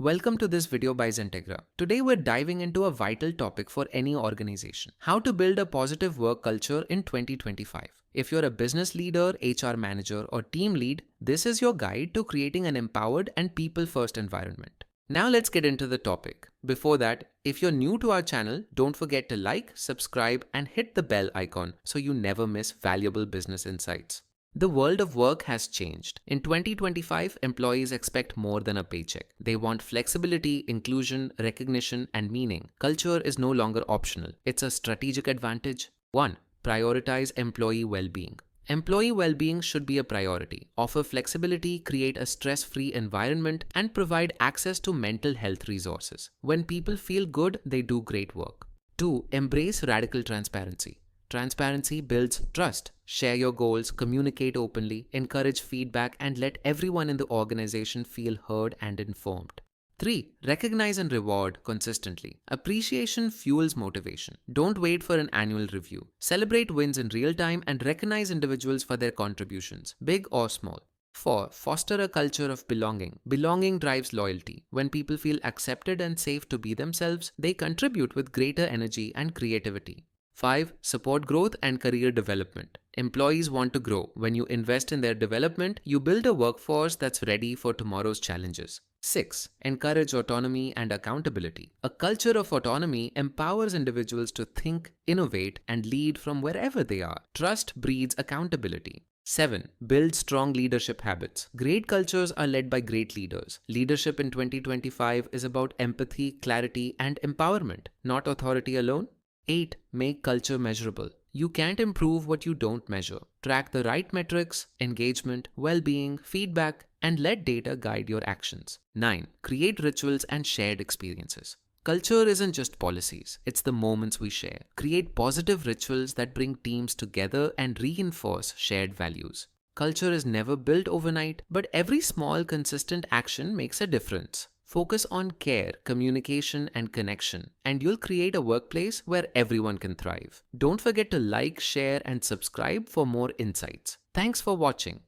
Welcome to this video by Zentegra. Today we're diving into a vital topic for any organization: how to build a positive work culture in 2025. If you're a business leader, HR manager, or team lead, this is your guide to creating an empowered and people-first environment. Now let's get into the topic. Before that, if you're new to our channel, don't forget to like, subscribe, and hit the bell icon so you never miss valuable business insights. The world of work has changed. In 2025, employees expect more than a paycheck. They want flexibility, inclusion, recognition, and meaning. Culture is no longer optional. It's a strategic advantage. 1. Prioritize employee well-being. Employee well-being should be a priority. Offer flexibility, create a stress-free environment, and provide access to mental health resources. When people feel good, they do great work. 2. Embrace radical transparency. Transparency builds trust. Share your goals, communicate openly, encourage feedback, and let everyone in the organization feel heard and informed. 3. Recognize and reward consistently. Appreciation fuels motivation. Don't wait for an annual review. Celebrate wins in real time and recognize individuals for their contributions, big or small. 4. Foster a culture of belonging. Belonging drives loyalty. When people feel accepted and safe to be themselves, they contribute with greater energy and creativity. 5. Support growth and career development. Employees want to grow. When you invest in their development, you build a workforce that's ready for tomorrow's challenges. 6. Encourage autonomy and accountability. A culture of autonomy empowers individuals to think, innovate, and lead from wherever they are. Trust breeds accountability. 7. Build strong leadership habits. Great cultures are led by great leaders. Leadership in 2025 is about empathy, clarity, and empowerment, not authority alone. 8. Make culture measurable. You can't improve what you don't measure. Track the right metrics: engagement, well-being, feedback, and let data guide your actions. 9. Create rituals and shared experiences. Culture isn't just policies, it's the moments we share. Create positive rituals that bring teams together and reinforce shared values. Culture is never built overnight, but every small, consistent action makes a difference. Focus on care, communication, and connection, and you'll create a workplace where everyone can thrive. Don't forget to like, share, and subscribe for more insights. Thanks for watching.